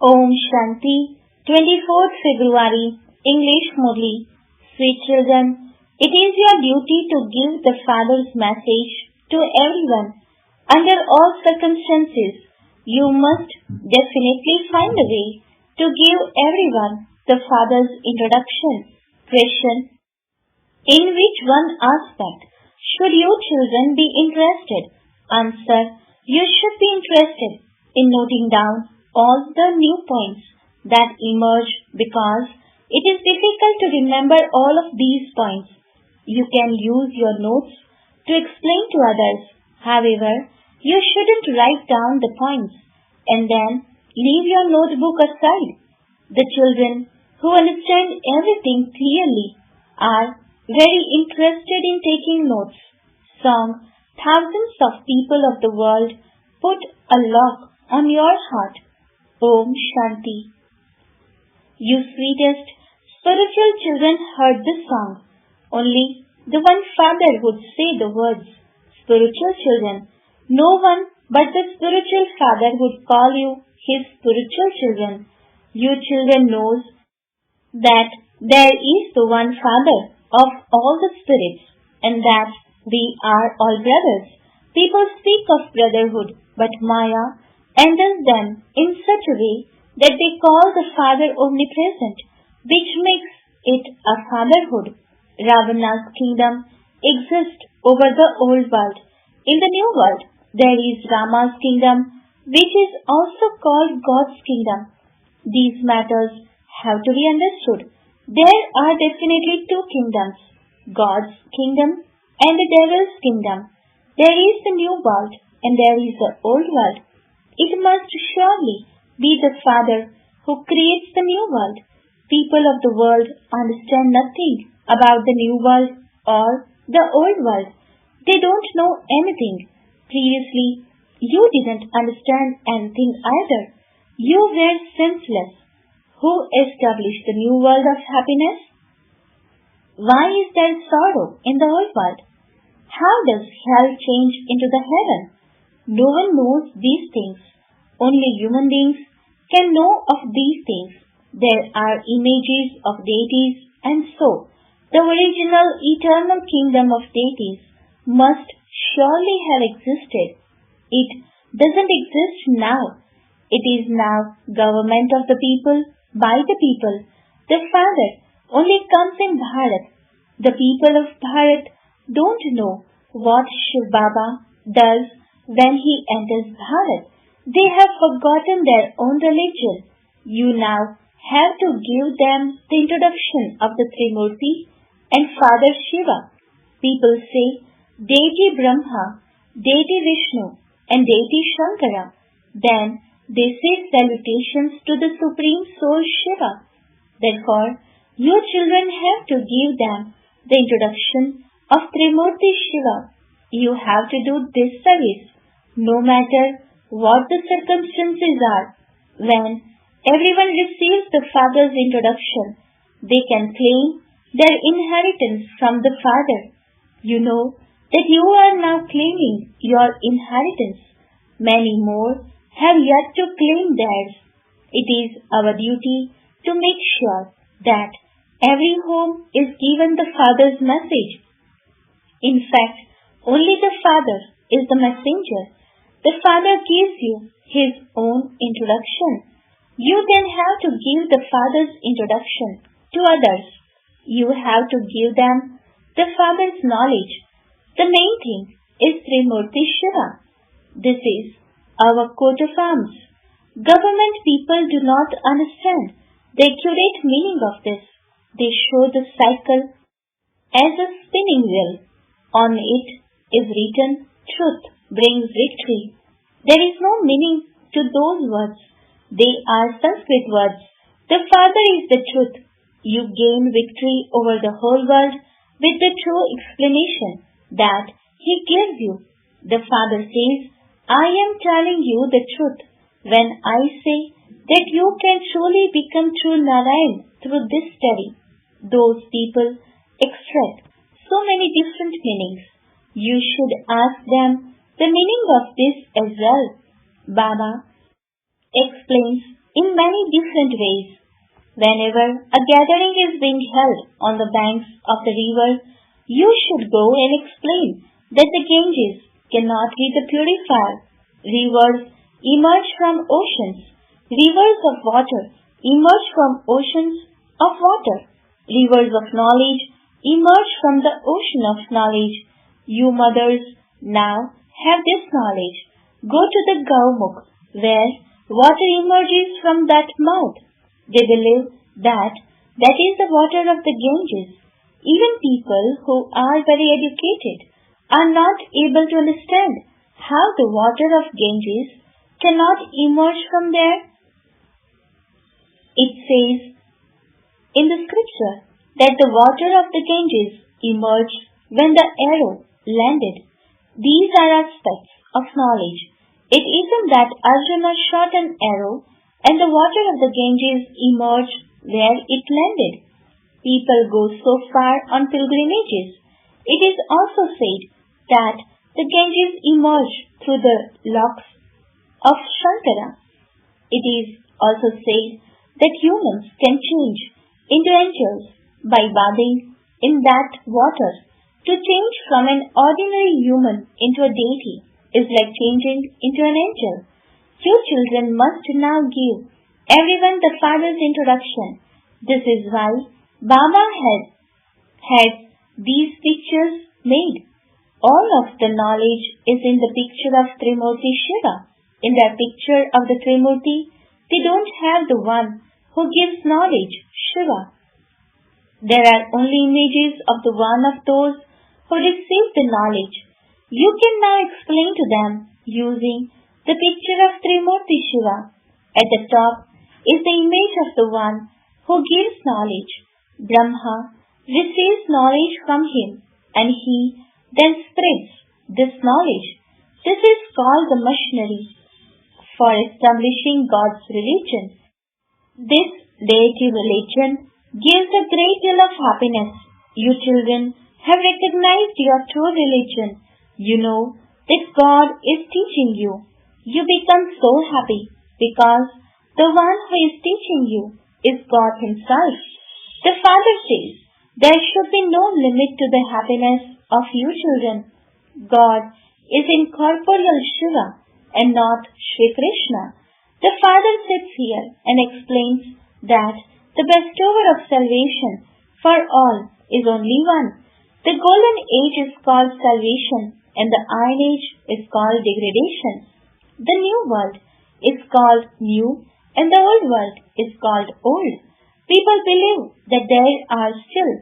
Om Shanti, 24th February, English Murli. Sweet children, it is your duty to give the Father's message to everyone. Under all circumstances, you must definitely find a way to give everyone the Father's introduction. Question: in which one aspect should you children be interested? Answer: you should be interested in noting down all the new points that emerge because it is difficult to remember all of these points. You can use your notes to explain to others. However, you shouldn't write down the points and then leave your notebook aside. The children who understand everything clearly are very interested in taking notes. Song: thousands of people of the world put a lock on your heart. Om Shanti. You sweetest, spiritual children heard this song. Only the one Father would say the words. Spiritual children, no one but the spiritual Father would call you his spiritual children. You children knows that there is the one Father of all the spirits and that we are all brothers. People speak of brotherhood, but Maya enters them in such a way that they call the Father omnipresent, which makes it a fatherhood. Ravana's kingdom exists over the old world. In the new world, there is Rama's kingdom, which is also called God's kingdom. These matters have to be understood. There are definitely two kingdoms, God's kingdom and the devil's kingdom. There is the new world and there is the old world. It must surely be the Father who creates the new world. People of the world understand nothing about the new world or the old world. They don't know anything. Previously, you didn't understand anything either. You were senseless. Who established the new world of happiness? Why is there sorrow in the old world? How does hell change into the heaven? No one knows these things. Only human beings can know of these things. There are images of deities, and so the original eternal kingdom of deities must surely have existed. It doesn't exist now. It is now government of the people, by the people. The Father only comes in Bharat. The people of Bharat don't know what Shiv Baba does when he enters Bharat. They have forgotten their own religion. You now have to give them the introduction of the Trimurti and Father Shiva. People say deity Brahma, deity Vishnu and deity Shankara. Then they say salutations to the Supreme Soul Shiva. Therefore, you children have to give them the introduction of Trimurti Shiva. You have to do this service, no matter what the circumstances are. When everyone receives the Father's introduction, they can claim their inheritance from the Father. You know that you are now claiming your inheritance. Many more have yet to claim theirs. It is our duty to make sure that every home is given the Father's message. In fact, only the Father is the messenger. The Father gives you his own introduction. You then have to give the Father's introduction to others. You have to give them the Father's knowledge. The main thing is Trimurti Shiva. This is our coat of arms. Government people do not understand the accurate meaning of this. They show the cycle as a spinning wheel. On it is written, truth brings victory. There is no meaning to those words. They are Sanskrit words. The Father is the truth. You gain victory over the whole world with the true explanation that He gives you. The Father says, I am telling you the truth when I say that you can truly become true Narayan through this study. Those people extract so many different meanings. You should ask them the meaning of this as well. Baba explains in many different ways. Whenever a gathering is being held on the banks of the river, you should go and explain that the Ganges cannot be the purifier. Rivers emerge from oceans. Rivers of water emerge from oceans of water. Rivers of knowledge emerge from the ocean of knowledge. You mothers now have this knowledge. Go to the Gaumukh where water emerges from that mouth. They believe that that is the water of the Ganges. Even people who are very educated are not able to understand how the water of Ganges cannot emerge from there. It says in the scripture that the water of the Ganges emerged when the arrow landed. These are aspects of knowledge. It isn't that Arjuna shot an arrow and the water of the Ganges emerged where it landed. People go so far on pilgrimages. It is also said that the Ganges emerged through the locks of Shankara. It is also said that humans can change into angels by bathing in that water. To change from an ordinary human into a deity is like changing into an angel. You children must now give everyone the Father's introduction. This is why Baba had these pictures made. All of the knowledge is in the picture of Trimurti Shiva. In that picture of the Trimurti, they don't have the one who gives knowledge, Shiva. There are only images of the one of those who receive the knowledge. You can now explain to them using the picture of Trimurti Shiva. At the top is the image of the one who gives knowledge. Brahma receives knowledge from him and he then spreads this knowledge. This is called the machinery for establishing God's religion. This deity religion gives a great deal of happiness. You children have recognized your true religion. You know that God is teaching you. You become so happy because the one who is teaching you is God himself. The Father says there should be no limit to the happiness of you children. God is incorporeal Shiva and not Shri Krishna. The Father sits here and explains that the bestower of salvation for all is only one. The golden age is called salvation and the iron age is called degradation. The new world is called new and the old world is called old. People believe that there are still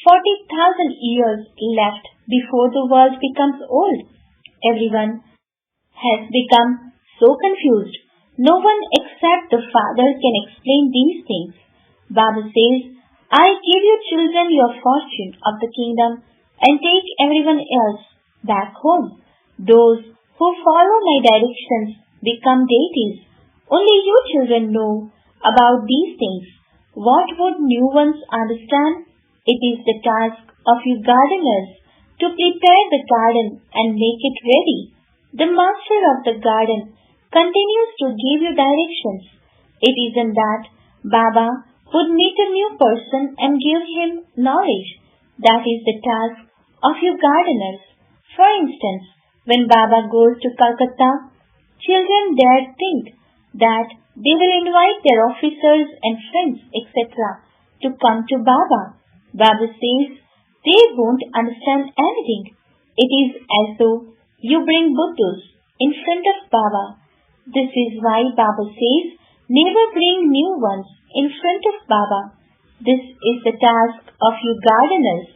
40,000 years left before the world becomes old. Everyone has become so confused. No one except the Father can explain these things. Baba says, I give you children your fortune of the kingdom and take everyone else back home. Those who follow my directions become deities. Only you children know about these things. What would new ones understand? It is the task of you gardeners to prepare the garden and make it ready. The master of the garden continues to give you directions. It isn't that Baba would meet a new person and give him knowledge. That is the task of you gardeners. For instance, when Baba goes to Calcutta, children there think that they will invite their officers and friends, etc. to come to Baba. Baba says they won't understand anything. It is as though you bring Buddhas in front of Baba. This is why Baba says never bring new ones in front of Baba. This is the task of you gardeners,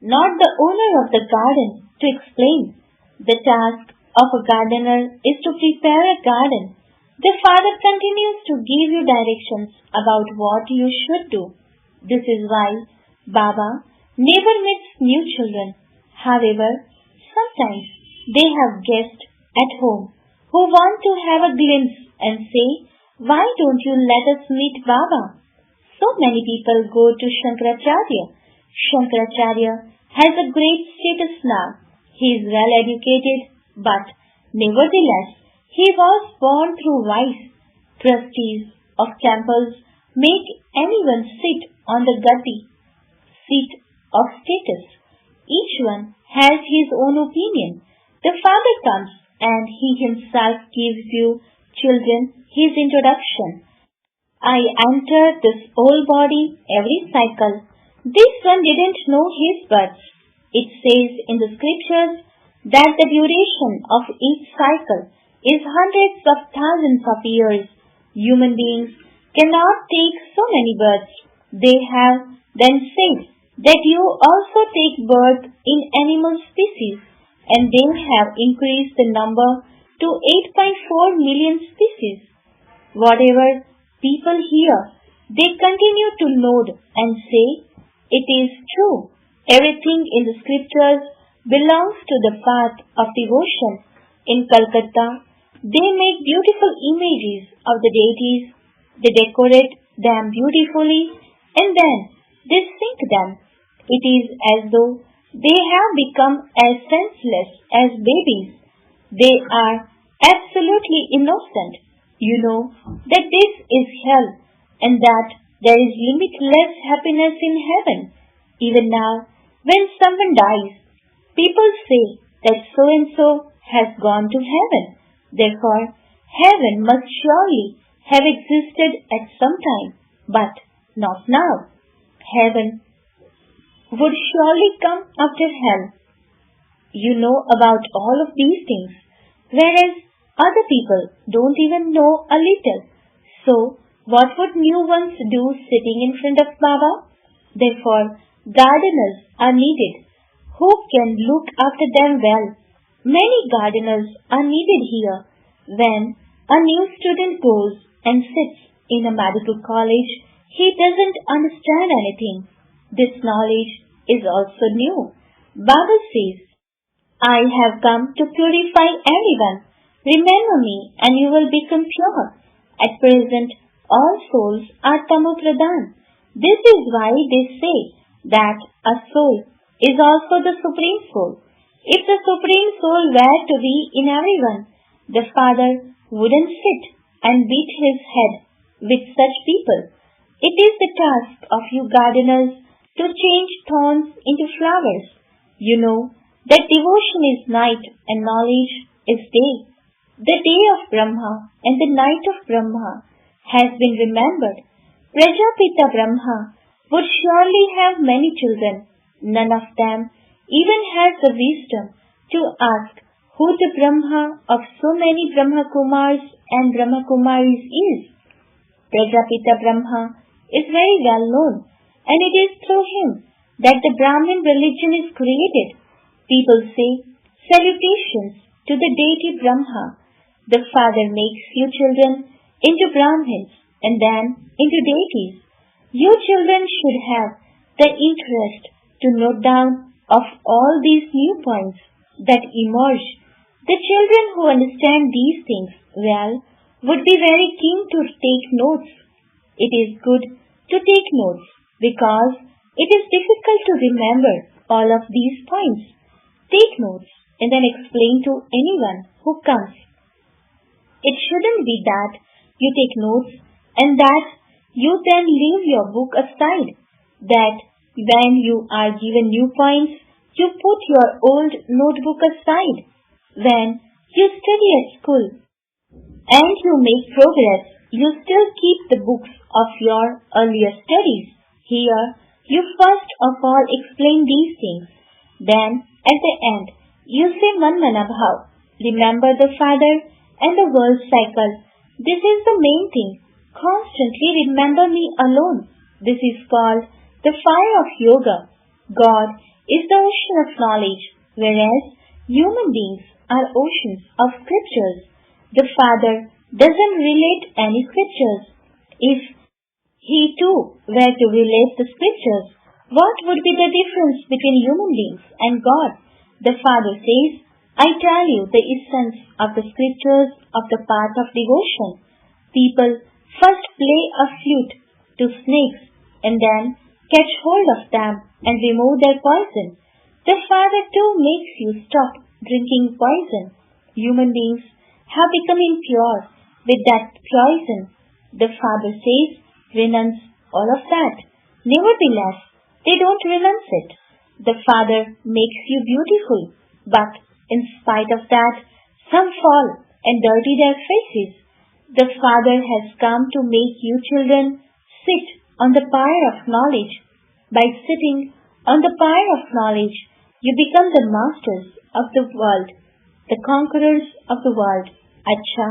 not the owner of the garden to explain. The task of a gardener is to prepare a garden. The Father continues to give you directions about what you should do. This is why Baba never meets new children. However, sometimes they have guests at home who want to have a glimpse and say, why don't you let us meet Baba? So many people go to Shankaracharya. Shankaracharya has a great status now. He is well educated, but nevertheless, he was born through vice. Trustees of temples make anyone sit on the gati, seat of status. Each one has his own opinion. The father comes and he himself gives you children his introduction. I enter this old body every cycle. This one didn't know his birth. It says in the scriptures that the duration of each cycle is hundreds of thousands of years. Human beings cannot take so many births. They have then said that you also take birth in animal species, and they have increased the number to 8.4 million species. Whatever people hear, they continue to nod and say, "It is true." Everything in the scriptures belongs to the path of devotion. In Calcutta, they make beautiful images of the deities. They decorate them beautifully and then they sink them. It is as though they have become as senseless as babies. They are absolutely innocent. You know that this is hell and that there is limitless happiness in heaven. Even now, when someone dies, people say that so and so has gone to heaven. Therefore, heaven must surely have existed at some time, but not now. Heaven would surely come after hell. You know about all of these things, whereas other people don't even know a little. So, what would new ones do sitting in front of Baba? Therefore, gardeners are needed who can look after them well. Many gardeners are needed here. When a new student goes and sits in a medical college, he doesn't understand anything. This knowledge is also new. Baba says, "I have come to purify everyone. Remember me and you will become pure." At present, all souls are tamopradhan. This is why they say that a soul is also the Supreme Soul. If the Supreme Soul were to be in everyone, the Father wouldn't sit and beat his head with such people. It is the task of you gardeners to change thorns into flowers. You know that devotion is night and knowledge is day. The day of Brahma and the night of Brahma has been remembered. Prajapita Brahma would surely have many children. None of them even has the wisdom to ask who the Brahma of so many Brahma Kumars and Brahma Kumaris is. Prajapita Brahma is very well known, and it is through him that the Brahmin religion is created. People say salutations to the deity Brahma. The Father makes you children into Brahmins and then into deities. You children should have the interest to note down of all these new points that emerge. The children who understand these things well would be very keen to take notes. It is good to take notes because it is difficult to remember all of these points. Take notes and then explain to anyone who comes. It shouldn't be that you take notes and that you then leave your book aside. That when you are given new points, you put your old notebook aside. When you study at school and you make progress, you still keep the books of your earlier studies. Here, you first of all explain these things. Then, at the end, you say Manmana Bhav. Remember the Father and the world cycle. This is the main thing. Constantly remember me alone. This is called the fire of yoga. God is the ocean of knowledge, whereas human beings are oceans of scriptures. The Father doesn't relate any scriptures. If he too were to relate the scriptures, what would be the difference between human beings and God? The Father says, "I tell you the essence of the scriptures of the path of devotion." People first play a flute to snakes and then catch hold of them and remove their poison. The Father too makes you stop drinking poison. Human beings have become impure with that poison. The Father says, renounce all of that. Nevertheless, they don't renounce it. The Father makes you beautiful, but in spite of that, some fall and dirty their faces. The Father has come to make you children sit on the pyre of knowledge. By sitting on the pyre of knowledge, you become the masters of the world, the conquerors of the world. Acha,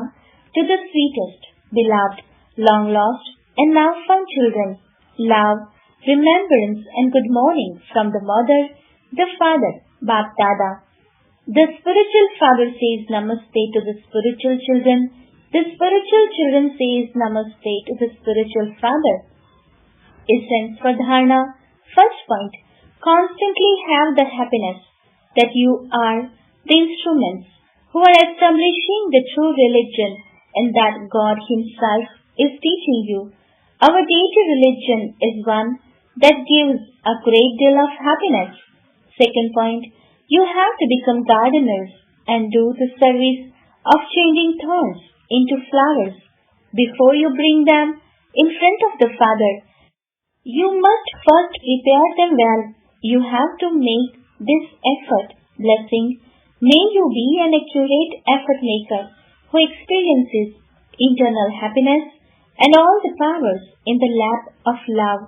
to the sweetest, beloved, long lost, and now found children, love, remembrance, and good morning from the mother, the father, Bap Dada. The spiritual father says namaste to the spiritual children. The spiritual children says namaste to the spiritual father. Essence for dharana. First point, constantly have the happiness that you are the instruments who are establishing the true religion and that God Himself is teaching you. Our deity religion is one that gives a great deal of happiness. Second point, you have to become gardeners and do the service of changing thorns into flowers. Before you bring them in front of the Father, you must first prepare them well. You have to make this effort. Blessing. May you be an accurate effort maker who experiences internal happiness and all the powers in the lap of love.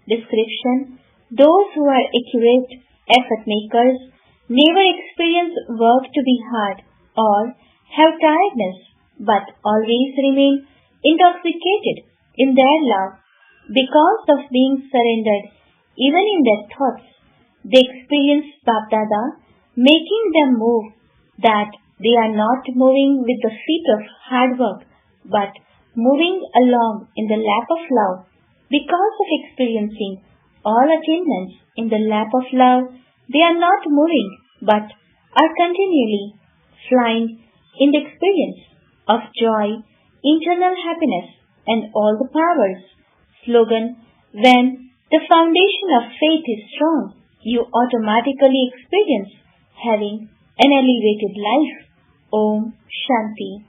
Description. Those who are accurate effort makers never experience work to be hard or have tiredness, but always remain intoxicated in their love because of being surrendered. Even in their thoughts, they experience Bapdada making them move, that they are not moving with the feet of hard work, but moving along in the lap of love. Because of experiencing all attainments in the lap of love, they are not moving, but are continually flying in the experience of joy, internal happiness, and all the powers. Slogan. When the foundation of faith is strong, you automatically experience having an elevated life. Om Shanti.